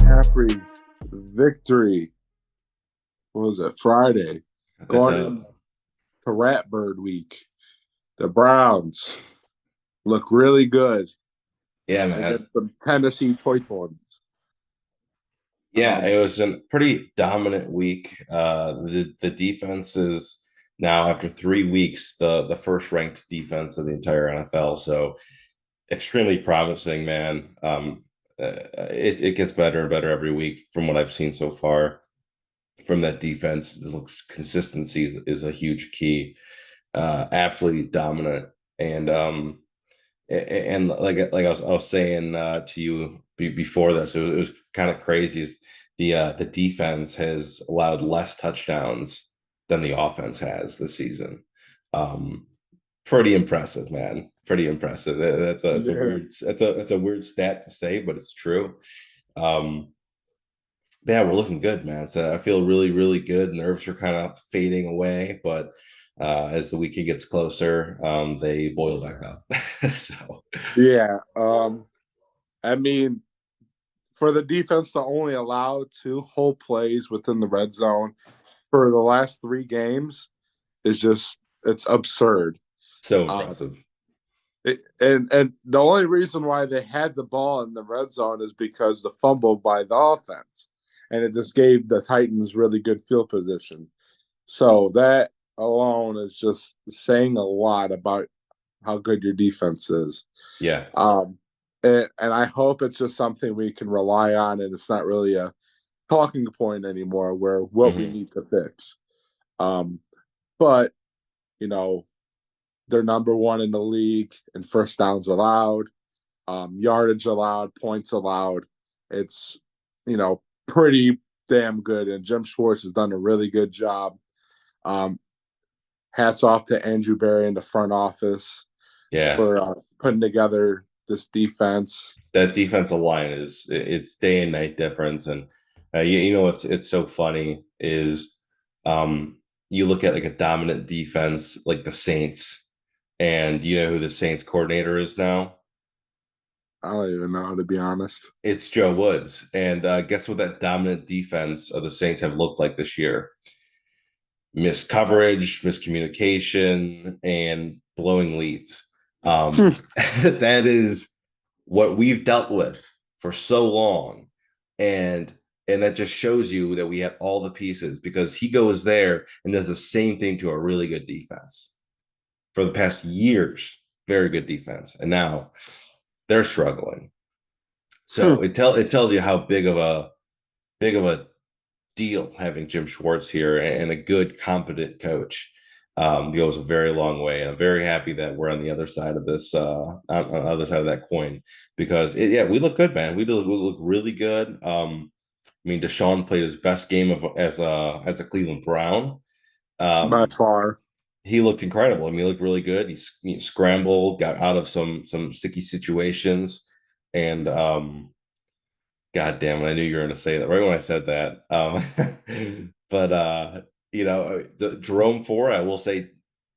Happy victory. What was it? Friday. Got that Going dub. into Ratbird week. The Browns look really good Yeah, man. against the Tennessee Titans. Yeah, Um, it was a pretty dominant week. The defense is now after 3 weeks the first ranked defense of the entire NFL. So extremely promising, man. It gets better and better every week from what I've seen so far from that defense. It looks consistency is a huge key. Absolutely dominant and like I was saying to you before this, it was kind of crazy. Is the defense has allowed less touchdowns than the offense has this season. Um, Pretty impressive, man. Pretty impressive. That's a yeah. weird that's a weird stat to say, but it's true. Um, yeah, we're looking good, man. So I feel really, really good. Nerves are kind of fading away, but as the weekend gets closer, they boil back up. So Yeah. I mean, for the defense to only allow two whole plays within the red zone for the last three games is just it's absurd. so Um, impressive. and the only reason why they had the ball in the red zone is because the fumble by the offense, and it just gave the Titans really good field position. So that alone is just saying a lot about how good your defense is. Yeah. Um, and I hope it's just something we can rely on, and it's not really a talking point anymore. Where what we Hmm. need to fix. Um, but you know, they're number one in the league in first downs allowed, yardage allowed, points allowed. It's pretty damn good, and Jim Schwartz has done a really good job. Um, Hats off to Andrew Berry in the front office Yeah. for putting together this defense. That defensive line is it's day and night difference. And you know what's it's so funny is um you look at like a dominant defense like the Saints, and you know who the Saints coordinator is now? I don't even know, to be honest. It's Joe Woods. And guess what that dominant defense of the Saints have looked like this year? Missed coverage, miscommunication, and blowing leads. That is what we've dealt with for so long, and that just shows you that we have all the pieces because he goes there and does the same thing to a really good defense for the past years. Very good defense, and now they're struggling. So it tells you how big of a deal having Jim Schwartz here and a good, competent coach. Goes a very long way, and I'm very happy that we're on the other side of this, on the other side of that coin, because yeah, we look good, man. We look really good. I mean, Deshaun played his best game as a Cleveland Brown. By Um, far. he looked incredible. I mean, he looked really good. He scrambled, got out of some sticky situations, and God damn it, I knew you were going to say that right when I said that. But the Jerome Four, I will say,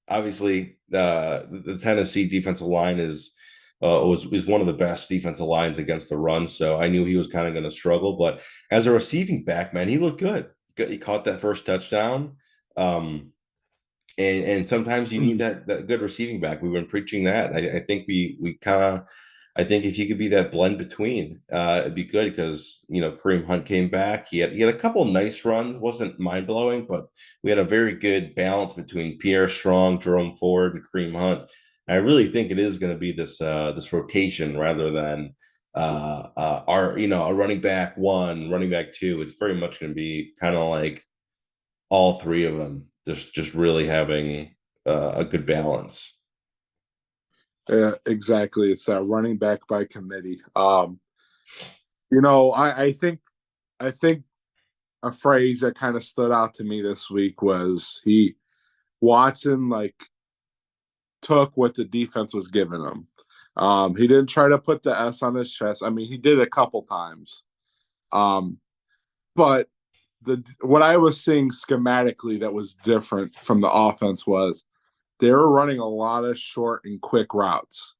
obviously, the Tennessee defensive line is one of the best defensive lines against the run. So I knew he was kind of going to struggle. But as a receiving back, man, he looked good. He caught that first touchdown. And sometimes you need that good receiving back. We've been preaching that. I think we kind of I think if he could be that blend between, it'd be good because Kareem Hunt came back. He had a couple nice runs, wasn't mind blowing, but we had a very good balance between Pierre Strong, Jerome Ford, and Kareem Hunt. I really think it is going to be this rotation rather than our a running back one, running back two. It's very much going to be kind of like all three of them just really having a good balance. Yeah, exactly. It's that running back by committee. I think a phrase that kind of stood out to me this week was he Watson like took what the defense was giving him. He didn't try to put the S on his chest. I mean, he did a couple times. Um, but the what I was seeing schematically that was different from the offense was they were running a lot of short and quick routes.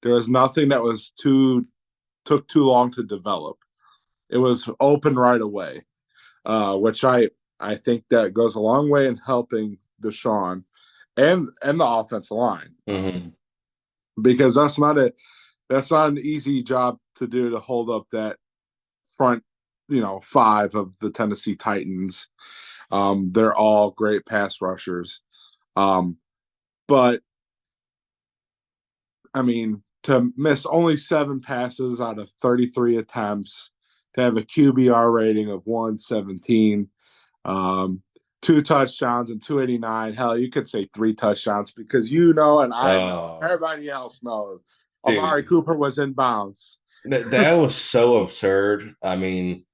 There was nothing that was too took too long to develop. It was open right away, which I think that goes a long way in helping Deshaun and the offensive line, Mm-hmm. because that's not an easy job to do, to hold up that front, five of the Tennessee Titans. They're all great pass rushers. Um, but I mean, to miss only 7 passes out of 33 attempts, to have a QBR rating of 117, um, 2 touchdowns and 289. Hell, you could say 3 touchdowns, because and I know, Oh, everybody else knows, Amari dude, Cooper was in bounds. that was so absurd. I mean,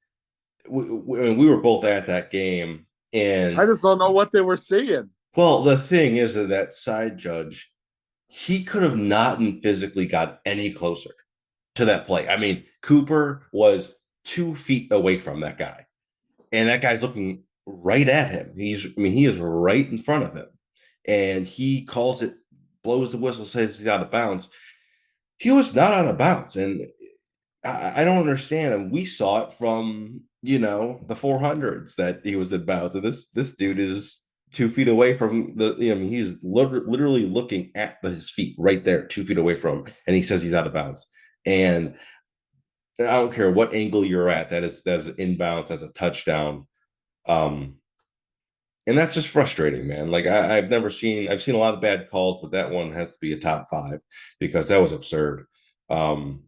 we were both at that game, I and just don't know what they were seeing. well, the thing is that side judge, he could have not physically got any closer to that play. I mean, Cooper was 2 feet away from that guy, and that guy's looking right at him. He is right in front of him, and he calls it, blows the whistle, says he's out of bounds. He was not out of bounds, and I don't understand. And we saw it from the 400s that he was in bounds. And this dude is 2 feet away from the. He's literally looking at his feet right there, 2 feet away from him, and he says he's out of bounds. And I don't care what angle you're at. That's inbounds as a touchdown. Um, and that's just frustrating, man. Like I've seen a lot of bad calls, but that one has to be a top five because that was absurd. Um,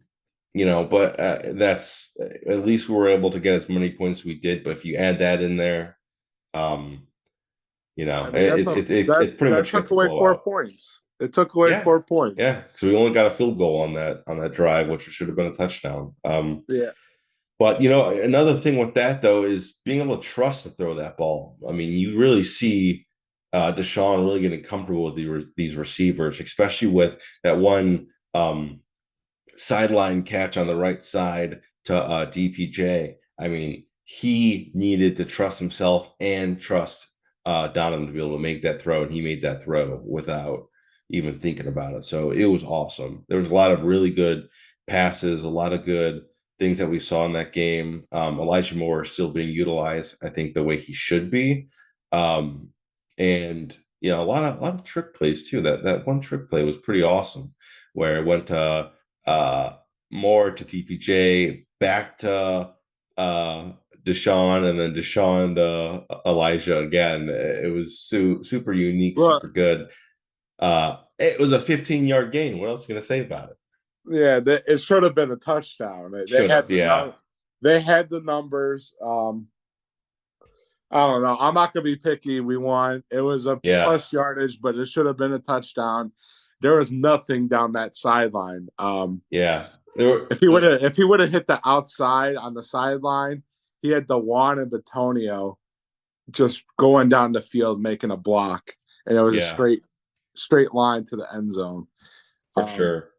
but that's at least we were able to get as many points as we did. But if you add that in there, um, I mean, it pretty that much took gets a away four blowout. points. It took away Yeah, 4 points. yeah. So we only got a field goal on that drive, which should have been a touchdown. Yeah. But another thing with that though is being able to trust to throw that ball. I mean, you really see Deshaun really getting comfortable with these receivers, especially with that one sideline catch on the right side to DPJ. I mean, he needed to trust himself and trust Donovan to be able to make that throw, and he made that throw without even thinking about it. So it was awesome. There was a lot of really good passes, a lot of good things that we saw in that game. Elijah Moore is still being utilized, I think, the way he should be. And a lot of trick plays too. That one trick play was pretty awesome, where it went to uh, Moore to TPJ, back to Deshaun, and then Deshaun to Elijah again. It was super unique, Well, super good. It was a 15-yard gain. What else are you gonna say about it? yeah, it should have been a touchdown. They Should had have, the yeah, they had the numbers. I don't know. I'm not gonna be picky. We won. It was a yeah, plus yardage, but it should have been a touchdown. There was nothing down that sideline. yeah. There were, If he would have hit the outside on the sideline, he had Dewan and Batonio just going down the field making a block, and it was a yeah, straight line to the end zone. for Um, sure.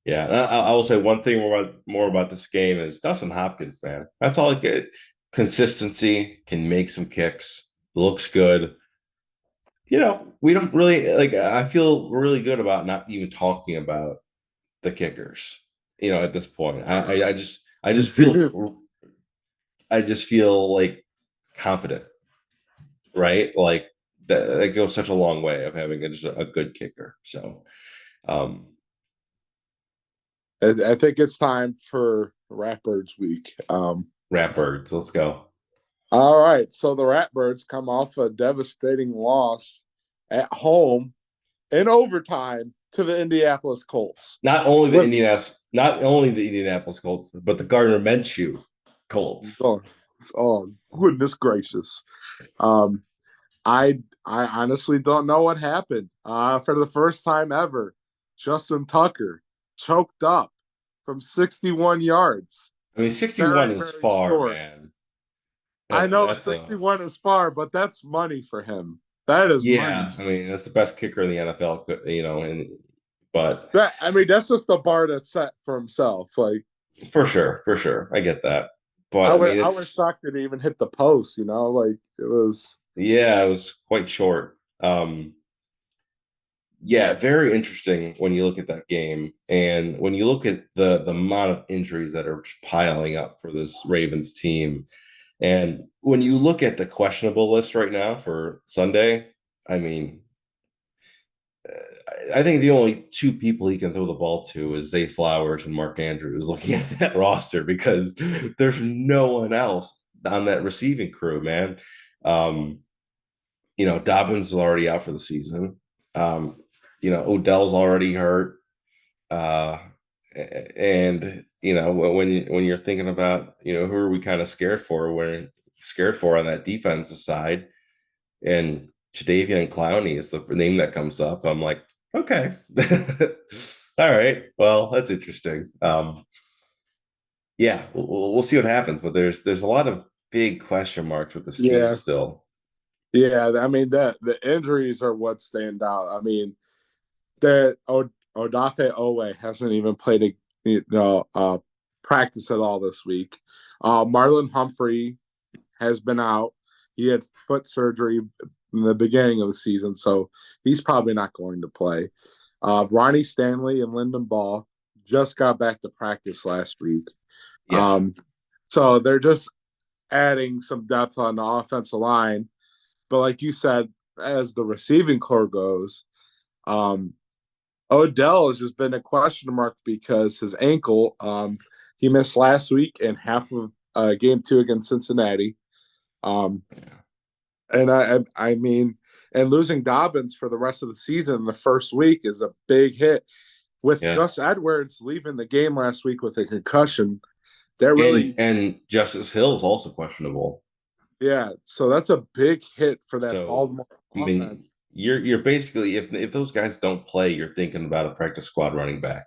Yeah, and I will say one thing more about this game is Dustin Hopkins, man. That's all I get. Consistency, can make some kicks, looks good. We don't really like. I feel really good about not even talking about the kickers. At this point, I just feel like confident, right? Like that goes such a long way of having just a good kicker. So, um, I think it's time for Ratbirds Week. Ratbirds, let's go. All right, so the Ratbirds come off a devastating loss at home in overtime to the Indianapolis Colts. With Not only the Indianapolis Colts, but the Gardner Minshew Colts. oh, oh goodness gracious, um, I honestly don't know what happened. For the first time ever, Justin Tucker choked up from 61 yards. I mean, 61 Very, is very far, short. man. I know That's a 61 is far, but that's money for him. That is money. Yeah. I mean, that's the best kicker in the NFL, and but I mean, that's just the bar that's set for himself. Like for sure, I get that. But I mean, I was shocked that he even hit the post. Like it was. yeah, it was quite short. Yeah, very interesting when you look at that game, and when you look at the amount of injuries that are just piling up for this Ravens team, and when you look at the questionable list right now for Sunday, I mean, I think the only two people he can throw the ball to is Zay Flowers and Mark Andrews. Looking at that roster, because there's no one else on that receiving crew, man. Um, Dobbins is already out for the season. Um, Odell's already hurt. Uh, and when you're thinking about who are we kind of scared for, we're scared for on that defensive side, and Jadeveon Clowney is the name that comes up. I'm like, okay, all right, well, that's interesting. Yeah, we'll see what happens, but there's a lot of big question marks with this team Yeah, still. yeah. I mean that the injuries are what stand out. I mean that Odafe Owe hasn't even played a practice at all this week. Marlon Humphrey has been out. He had foot surgery in the beginning of the season, so he's probably not going to play. Ronnie Stanley and Lyndon Ball just got back to practice last week. Yeah, So they're just adding some depth on the offensive line. But like you said, as the receiving core goes, um, Odell has just been a question mark because his ankle, he missed last week and half of game two against Cincinnati. Um, and I mean, and losing Dobbins for the rest of the season in the first week is a big hit. With yeah. Gus Edwards leaving the game last week with a concussion, that and really, and Justice Hill is also questionable. yeah. So that's a big hit for that So Baltimore I mean, offense. you're basically, if those guys don't play, you're thinking about a practice squad running back.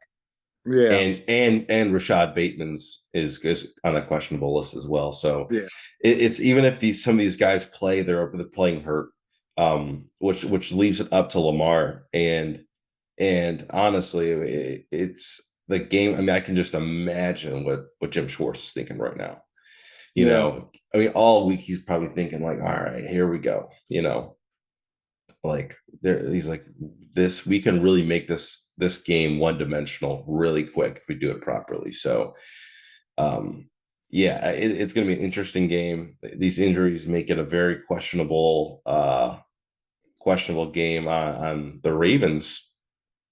Yeah, And Rashad Bateman's is on that questionable list as well. So yeah, it's even if some of these guys play, they're playing hurt, which leaves it up to Lamar. And honestly, it's the game. I mean, I can just imagine what Jim Schwartz is thinking right now. yeah, I mean, all week he's probably thinking like, all right, here we go. Like he's like, this, we can really make this game one dimensional really quick if we do it properly. So um yeah, it's going to be an interesting game. These injuries make it a very questionable game on the Ravens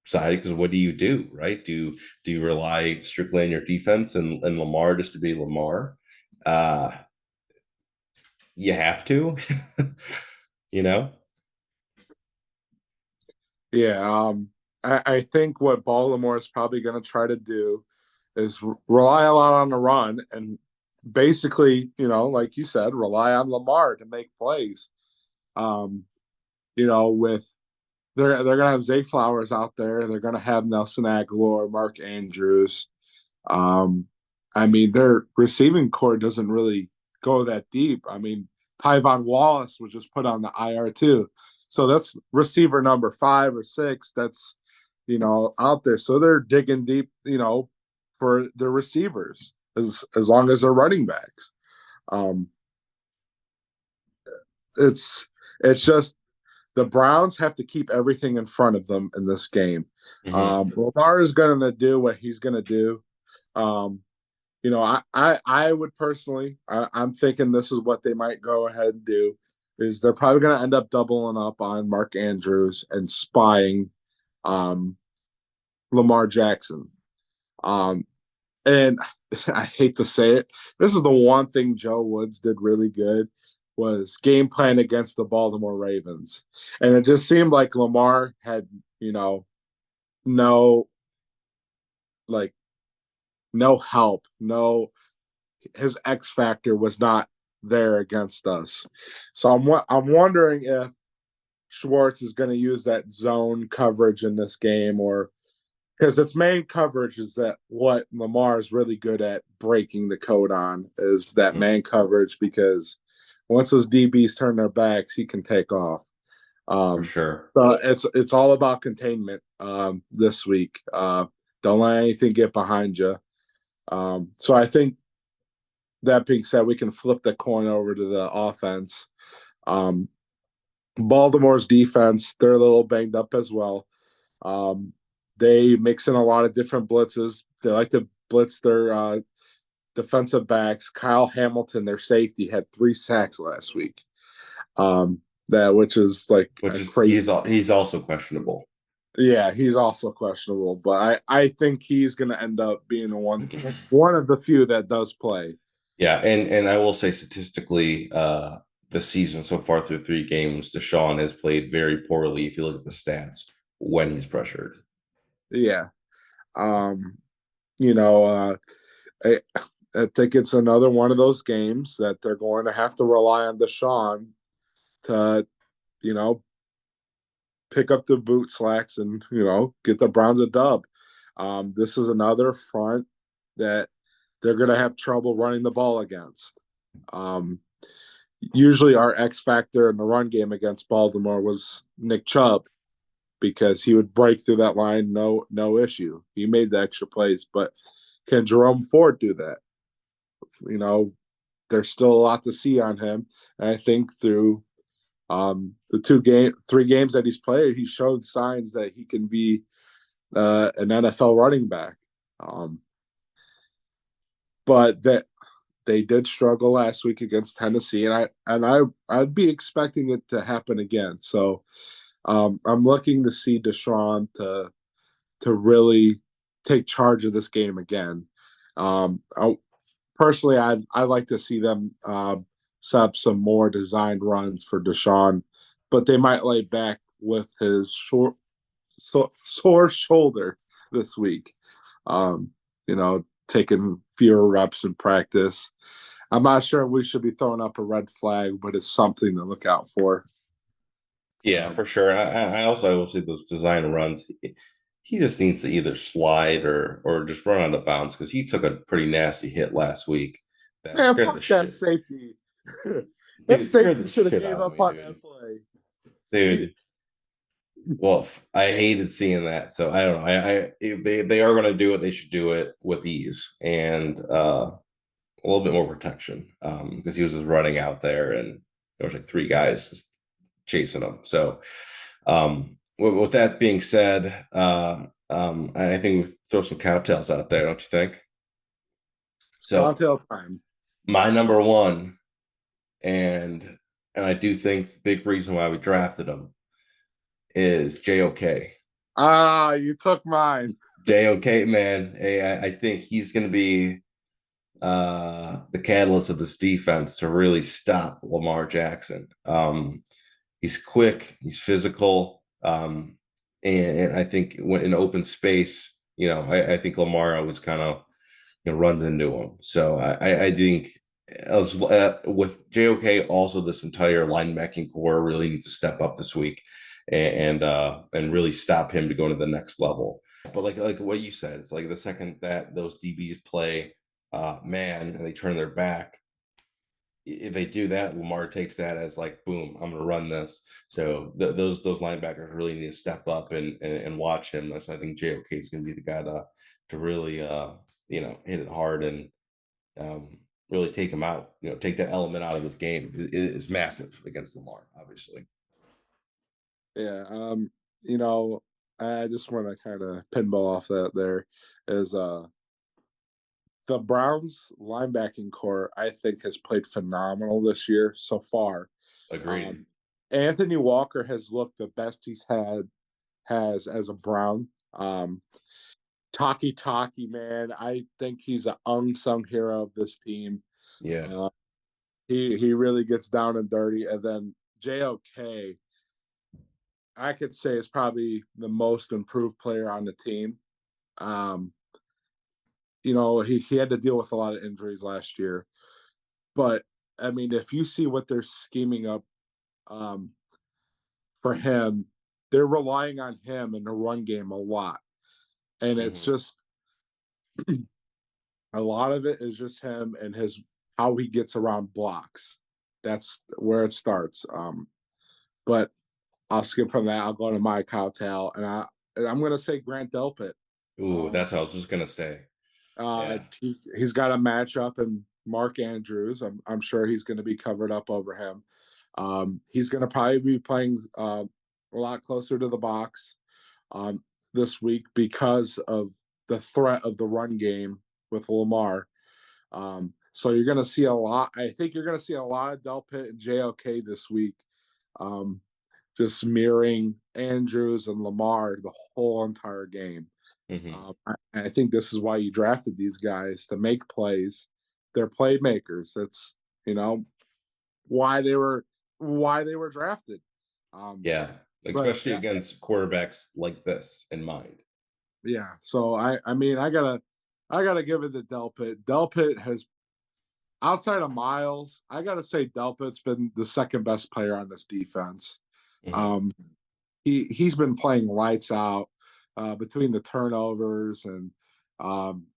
side, because what do, right? Do you rely strictly on your defense and Lamar just to be Lamar? uh you have to. you know yeah. I think what Baltimore is probably going to try to do is rely a lot on the run and basically, like you said, rely on Lamar to make plays. Um, with they're gonna have Zay Flowers out there. They're gonna have Nelson Aguilar, Mark Andrews. Um, I mean, their receiving core doesn't really go that deep. I mean, Tyvon Wallace was just put on the IR too. So that's receiver number 5 or 6 that's, out there. So they're digging deep, for the receivers as long as they're running backs. Um, it's it's just the Browns have to keep everything in front of them in this game. mm-hmm. Lamar is going to do what he's going to do. Um, I would personally, I'm thinking this is what they might go ahead and do. Is they're probably going to end up doubling up on Mark Andrews and spying um, Lamar Jackson. Um, and I hate to say it, this is the one thing Joe Woods did really good was game plan against the Baltimore Ravens. And it just seemed like Lamar had, no like no help, no his X factor was not there against us. So I'm wondering if Schwartz is going to use that zone coverage in this game, or because its main coverage is that what Lamar is really good at breaking the code on is that Mm-hmm. man coverage, because once those DBs turn their backs, he can take off. For Um, sure. so it's all about containment this week. Don't let anything get behind you. So I think that being said, we can flip the coin over to the offense. Um, Baltimore's defense, they're a little banged up as well. Um, they mix in a lot of different blitzes. They like to blitz their defensive backs. Kyle Hamilton, their safety, had 3 sacks last week. That which is like which a is crazy. he's also questionable. Yeah, he's also questionable, but I think he's going to end up being one of the few that does play. Yeah, and I will say statistically, the season so far through 3 games, Deshaun has played very poorly if you look at the stats when he's pressured. Yeah. Um, you know, I, I think it's another one of those games that they're going to have to rely on Deshaun to, you know, pick up the boot slacks and, get the Browns a dub. This is another front that they're going to have trouble running the ball against. Um, Usually our X factor in the run game against Baltimore was Nick Chubb because he would break through that line, no issue. He made the extra plays, but can Jerome Ford do that? You know, there's still a lot to see on him. And I think through the 3 games that he's played, he showed signs that he can be an NFL running back. Um, but that they did struggle last week against Tennessee, I'd be expecting it to happen again. So I'm looking to see Deshaun to really take charge of this game again. Personally, I'd like to see them set up some more designed runs for Deshaun, but they might lay back with his sore shoulder this week. Taking fewer reps in practice. I'm not sure we should be throwing up a red flag, but it's something to look out for. Yeah, Um, for sure. I will say those design runs. He just needs to either slide or just run out of bounds because he took a pretty nasty hit last week that Man, scared the fuck that shit. safety. That Dude, scared safety the should have shit gave out of up me, on dude. that play. He, Dude, Wolf. I hated seeing that. So I don't know. If they are going to do it, they should do it with ease and a little bit more protection because he was just running out there and there was like 3 guys just chasing him. So with that being said, I think we throw some cowtails out there, don't you think? So Cocktail time. my number one, and I do think the big reason why we drafted him is JOK. Ah, you took mine. JOK, man. Hey, I think he's going to be the catalyst of this defense to really stop Lamar Jackson. He's quick, he's physical, and I think when in open space, I think Lamar always kind of runs into him. So I think with JOK, also this entire linebacking core really needs to step up this week and really stop him to go to the next level. But like what you said, it's like the second that those DBs play man and they turn their back, if they do that, Lamar takes that as like, boom, I'm going to run this. So those linebackers really need to step up and watch him. So I think JOK is going to be the guy to really hit it hard and really take him out. Take that element out of his game. It is massive against Lamar, obviously. Yeah. You know, I just want to kind of pinball off that there is the Browns linebacking core, I think, has played phenomenal this year so far. Agreed. Um, Anthony Walker has looked the best he's has as a Brown. Taki, man, I think he's an unsung hero of this team. Yeah. Uh, he really gets down and dirty, and then JOK, I could say is probably the most improved player on the team. Um, he had to deal with a lot of injuries last year, but I mean, if you see what they're scheming up um, for him, they're relying on him in the run game a lot, and it's Mm-hmm. just a lot of it is just him and his how he gets around blocks. That's where it starts. But I'll skip from that. I'll go to my cowtail, and I'm going to say Grant Delpit. Ooh, Um, that's what I was just gonna say. Yeah. he's got a matchup in Mark Andrews. I'm sure he's going to be covered up over him. He's going to probably be playing a lot closer to the box. this week because of the threat of the run game with Lamar. So you're going to see a lot. I think you're going to see a lot of Delpit and JLK this week, um, just mirroring Andrews and Lamar the whole entire game. Hmm. I think this is why you drafted these guys to make plays. They're playmakers. That's why they were drafted. Um, Yeah, but especially against quarterbacks like this in mind. yeah, so I mean I gotta give it to Delpit. Delpit has outside of Miles, I gotta say Delpit's been the second best player on this defense. Hmm. Um, he's been playing lights out between the turnovers and um,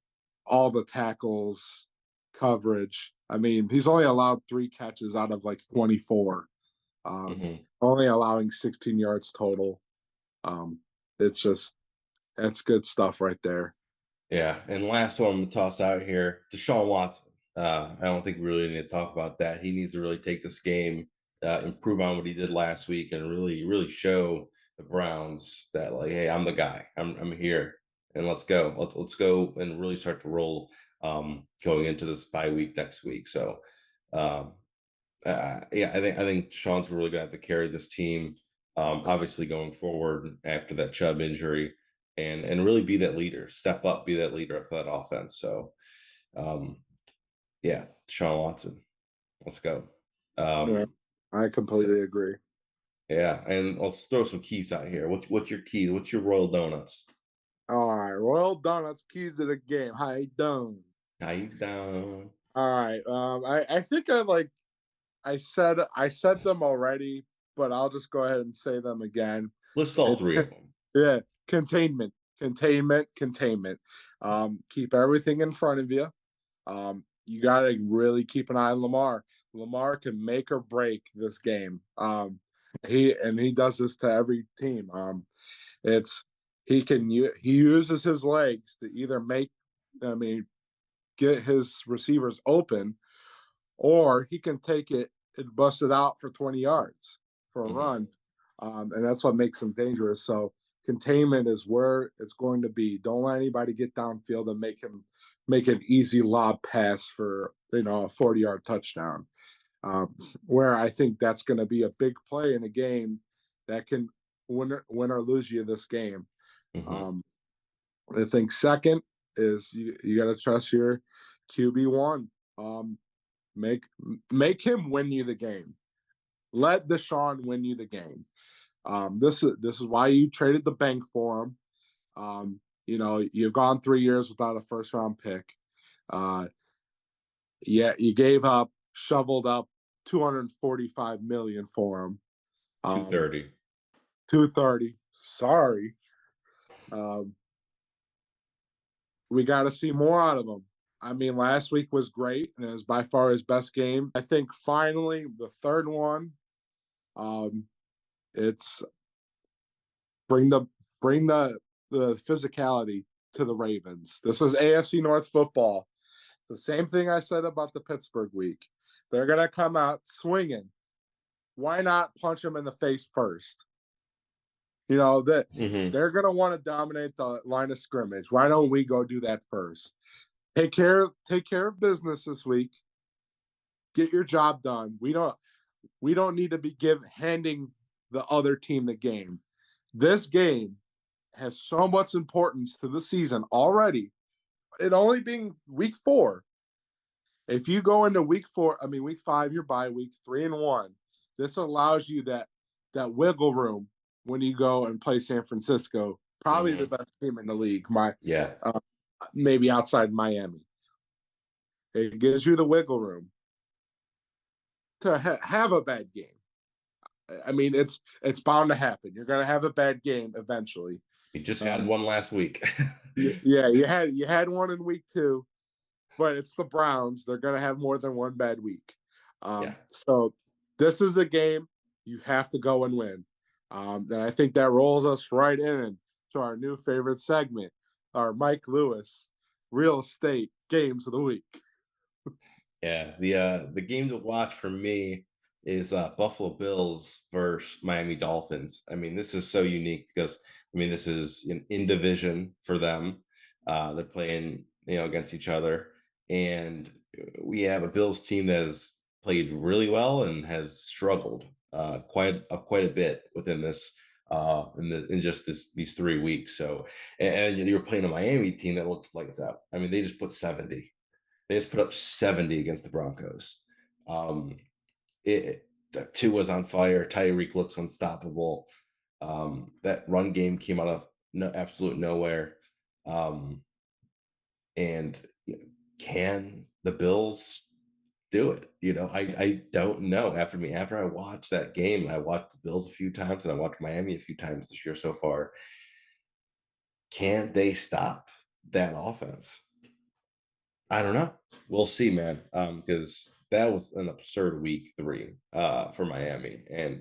all the tackles, coverage. I mean, he's only allowed 3 catches out of like 24, Hmm. only allowing 16 yards total. Um, it's just that's good stuff right there. Yeah, and last one I'm gonna toss out here, Deshaun Watson. I don't think we really need to talk about that. He needs to really take this game, improve on what he did last week, and really show the Browns that like, hey, I'm the guy. I'm here, and let's go. Let's go and really start to roll going into this bye week next week. So, um, yeah, I think Sean's really gonna have to carry this team. Obviously, going forward after that Chubb injury, and really be that leader, step up, be that leader for that offense. So, um, yeah, Sean Watson, let's go. Yeah, Um, I completely agree. yeah, and let's throw some keys out here. What's your key? What's your Royal Donuts? All right, Royal Donuts keys to the game. How you doing? How you down? All right. I think I said them already, but I'll just go ahead and say them again. List all It's three of them. yeah, containment, containment, containment. Keep everything in front of you. You got to really keep an eye on Lamar. Lamar can make or break this game. He does this to every team. It's he uses his legs to either I mean, get his receivers open, or he can take it and bust it out for 20 yards for a Hmm. run. And that's what makes him dangerous. So containment is where it's going to be. Don't let anybody get downfield and make an easy lob pass for a 40-yard touchdown. Where I think that's going to be a big play in a game that can win or lose you this game. Hmm. Um, I think second is you got to trust your QB1. Um, make make him win you the game. Let Deshaun win you the game. This is why you traded the bank for him. You've gone 3 years without a first round pick. Uh, yeah, you gave up, shoveled up 245 million for him. Two Um, thirty. 230. Sorry. Um, we got to see more out of him. I mean, last week was great, and it was by far his best game. I think finally the third one, um, it's bring the bring the physicality to the Ravens. This is AFC North football. It's the same thing I said about the Pittsburgh week. They're gonna come out swinging. Why not punch them in the face first? That Hmm. they're gonna want to dominate the line of scrimmage. Why don't we go do that first? Take care of business this week. Get your job done. We don't need to be handing the other team the game. This game has so much importance to the season already. It only being week 4. If you go into week 5, you're by week 3-1. This allows you that wiggle room when you go and play San Francisco, probably the Hmm. best team in the league. Yeah. Uh, Maybe outside Miami. It gives you the wiggle room to have a bad game. I mean, it's bound to happen. You're going to have a bad game eventually. You just had Um, one last week. yeah, you had one in week 2, but it's the Browns. They're going to have more than one bad week. Yeah. So this is a game you have to go and win. And I think that rolls us right in to our new favorite segment, our Mike Lewis real estate games of the week. Yeah, the game to watch for me is Buffalo Bills versus Miami Dolphins. I mean, this is so unique because this is an in division for them. They're playing, against each other, and we have a Bills team that has played really well and has struggled quite a bit within this in just these 3 weeks. So, and you're playing a Miami team that looks lights out. I mean, they just put 70. They just put up 70 against the Broncos. Um, it Two was on fire. Tyreek looks unstoppable. That run game came out of absolute nowhere. Um, and can the Bills do it? I don't know. After I watched that game, I watched the Bills a few times and I watched Miami a few times this year so far. Can they stop that offense? I don't know. We'll see, man. Because that was an absurd week 3 for Miami, and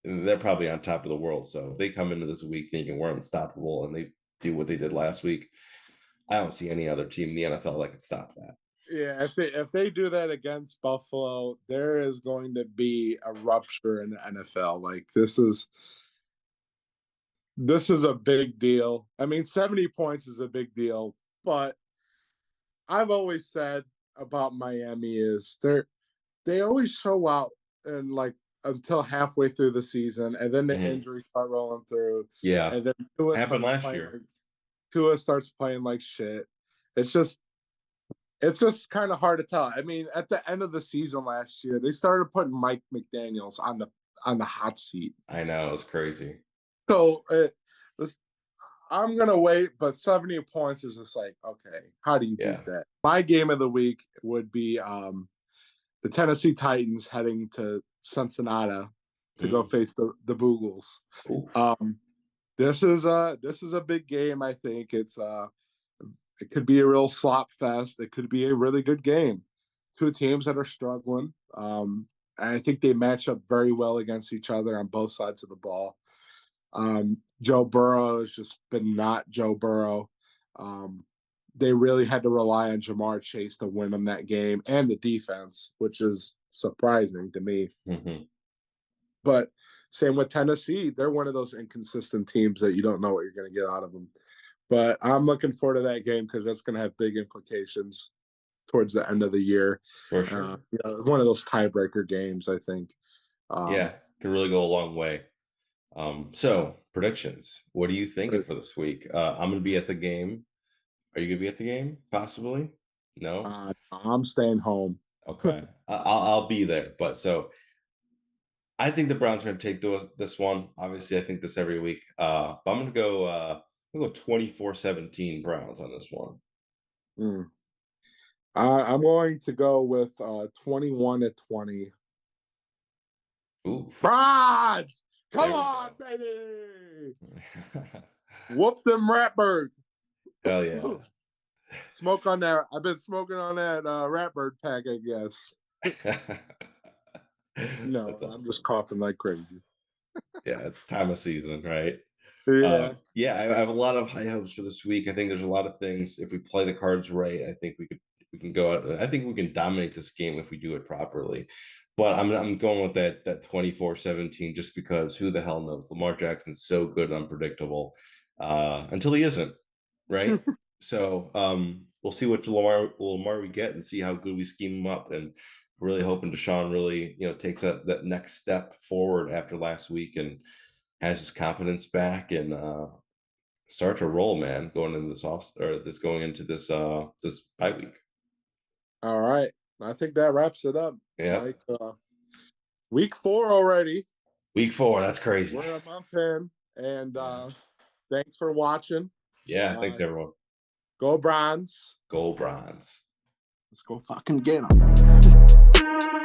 they're probably on top of the world. So if they come into this week thinking we're unstoppable and they do what they did last week, I don't see any other team in the NFL that can stop that. Yeah, if they do that against Buffalo, there is going to be a rupture in the NFL. Like this is a big deal. I mean, 70 points is a big deal, but I've always said about Miami is they always show out and like until halfway through the season, and then the Mhm. injuries start rolling through, Yeah, and then Tua happened starts last playing year. like Tua starts playing like shit. It's just it's just kind of hard to tell. I mean, at the end of the season last year, they started putting Mike McDaniels on the hot seat. I know, it's crazy. So I'm gonna wait, but 70 points is just like, okay, how do you beat Yeah. that? My game of the week would be the Tennessee Titans heading to Cincinnati to go Mm. face the Boogles. Oof. Um, this is a big game. I think it could be a real slop fest. It could be a really good game. Two teams that are struggling. And I think they match up very well against each other on both sides of the ball. Joe Burrow has just been not Joe Burrow. Um, they really had to rely on Jamar Chase to win them that game and the defense, which is surprising to me. Mhm. But same with Tennessee. They're one of those inconsistent teams that you don't know what you're going to get out of them. But I'm looking forward to that game because that's going to have big implications towards the end of the year. For sure. It's one of those tiebreaker games, I think. Um, Yeah, could really go a long way. So predictions. What are you thinking but for this week? I'm gonna be at the game. Are you gonna be at the game? Possibly. No. I'm staying home. Okay. I'll be there. But so I think the Browns are gonna take this one. Obviously, I think this every week. But I'm gonna go. I'm gonna go 24-17 Browns on this one. Mm. I'm going to go with 21-20. Oof. Bronze! Come There we on, go. baby! Whoop them Ratbird. Hell yeah. Smoke on that. I've been smoking on that Ratbird pack, I guess. No, That's I'm just awesome. coughing like crazy. Yeah, it's time of season, right? Yeah. Yeah, I have a lot of high hopes for this week. I think there's a lot of things. If we play the cards right, I think we can go out. I think we can dominate this game if we do it properly. But I'm going with that 24-17 just because who the hell knows? Lamar Jackson's so good and unpredictable until he isn't, right? So we'll see what Lamar we get and see how good we scheme him up. And really hoping Deshaun really takes that next step forward after last week and has his confidence back and start to roll, man, going into this bye week. All right. I think that wraps it up, Yeah. Mike. Week 4 already. Week 4, that's crazy. We're a month in. And Yeah. thanks for watching. Yeah, Uh, thanks everyone. go Bronze. Go Bronze. Let's go fucking get them.